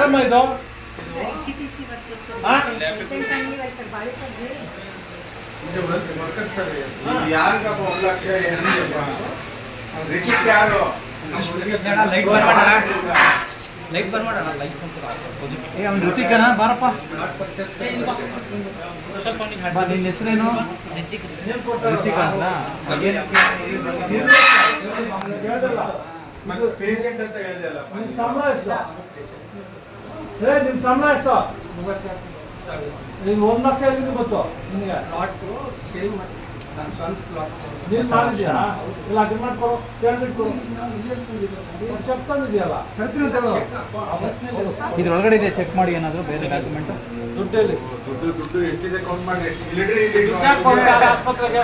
ಯಾರಮ್ಮ ಇದು ಯಾರಿಗ 1 ಲಕ್ಷ ರಿಚಿಟ್ ಯಾರು ಲೈಕ್ ಬರ್ಮಾಡೋಣ ಲೈಕ್ ಅವ್ನು ಋತಿಕನ ಬಾರಪ್ಪ ನಿನ್ನ ಹೆಸರೇನು ಋತಿಕ ಅಂತ ಪೇಷಂಟ್ ಅಂತ ಹೇಳಿದಲ್ಲ ನಿಮ್ಮ ಸಂಬಳ ಎಷ್ಟು ನೀನು 1 ಲಕ್ಷ ಎಲ್ಲಿಂದ ಬಂತು ನಿನಗೆ ಸೇವ್ ನಾನು ಸ್ವಂತ ಪ್ಲಾಟ್ ನೀನು ಮಾಡಿದ್ಯಾ ಇಲ್ಲ ಅದು ಮಾಡ್ಕೊಡು ಸ್ಯಾಲ್ರಿ ಕೊಡು ಚೆಕ್ ತಂದಿದೆಯಲ್ಲ ಇದ್ರೊಳಗಡೆ ಇದೆ ಚೆಕ್ ಮಾಡಿ ಏನಾದರೂ ಬೇರೆ ಡಾಕ್ಯುಮೆಂಟ್ ದುಡ್ಡಲ್ಲಿ ದುಡ್ಡು ಎಷ್ಟಿದೆ ಕೌಂಟ್ ಮಾಡಿ ಆಸ್ಪತ್ರೆಗೆ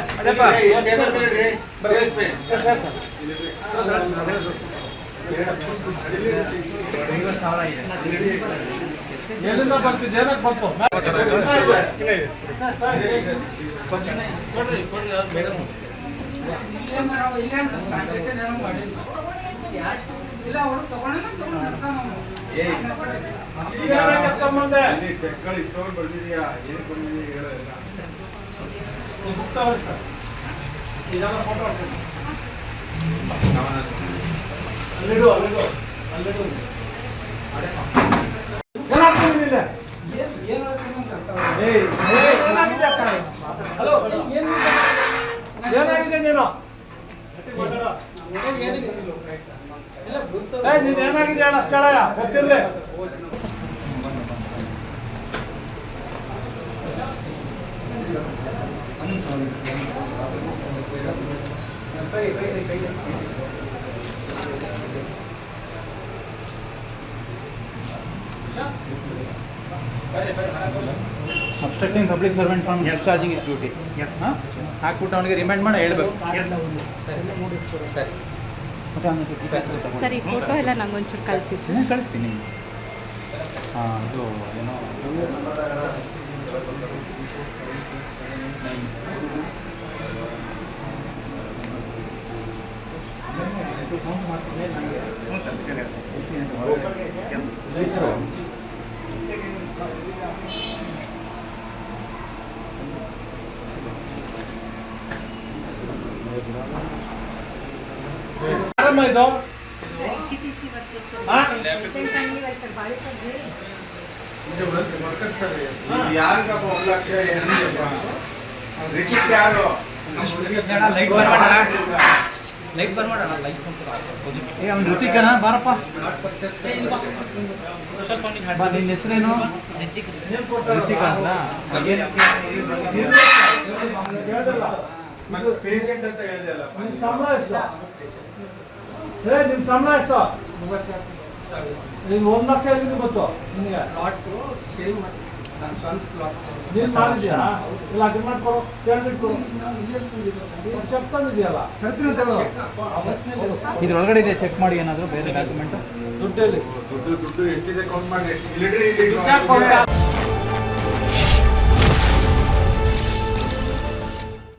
ಎಲ್ಲಿಂದ ಬರ್ತಿದ್ದೆ ಏನಕ್ಕೆ ಬಂತು ಚೆಕ್ಗಳು ಇಷ್ಟೊಂದು ಬರ್ದಿದ್ಯಾ ಏನು ಬಂದಿದೆಯಾ ಹೇಳೋದಿಲ್ಲ ಅಲ್ಲಿಡು ಏನಾಗಿದೆ ನೀನು ನೀನ್ ಏನಾಗಿದೆ ಹೇಳ ಕೇಳಯ್ಯ ಗೊತ್ತಿರ್ಲಿ obstructing public servant from discharging his duty ಹಾಕ್ಬಿಟ್ಟು ಅವನಿಗೆ ರಿಮೈಂಡ್ ಮಾಡಿ ಹೇಳ್ಬೇಕು ಸರಿ ಫೋಟೋ ಎಲ್ಲ ನಂಗೊಂಚೂರು ಕಳಿಸಿ ಸರ್ ಕಳಿಸ್ತೀನಿ ಇದು ಏನೋ ಯಾರಮ್ಮ ಇದು ಯಾರಿಗ 1 ಲಕ್ಷ ರಿಚಿಟ್ ಯಾರು ಲೈಕ್ ಬರ್ಮಾಡೋಣ ಲೈಕ್ ಅವ್ನು ಋತಿಕನ ಬಾರಪ್ಪ ನಿನ್ನ ಹೆಸರೇನು ಋತಿಕ ಅಂತ ಪೇಷಂಟ್ ಅಂತ ಹೇಳಿದಲ್ಲ ನಿಮ್ಮ ಸಂಬಳ ಎಷ್ಟು ನೀನು 1 ಲಕ್ಷ ಎಲ್ಲಿಂದ ಬಂತು ನಿನಗೆ ಸೇವ್ ನಾನು ಸ್ವಂತ ಪ್ಲಾಟ್ ನೀನು ಮಾಡಿದ್ಯಾ ಇಲ್ಲ ಅದು ಮಾಡ್ಕೊಡು ಸ್ಯಾಲ್ರಿ ಕೊಡು ಚೆಕ್ ತಂದಿದೆಯಲ್ಲ ಇದ್ರೊಳಗಡೆ ಇದೆ ಚೆಕ್ ಮಾಡಿ ಏನಾದರೂ ಬೇರೆ ಡಾಕ್ಯುಮೆಂಟ್ ದುಡ್ಡಲ್ಲಿ ದುಡ್ಡು ಎಷ್ಟಿದೆ ಕೌಂಟ್ ಮಾಡಿ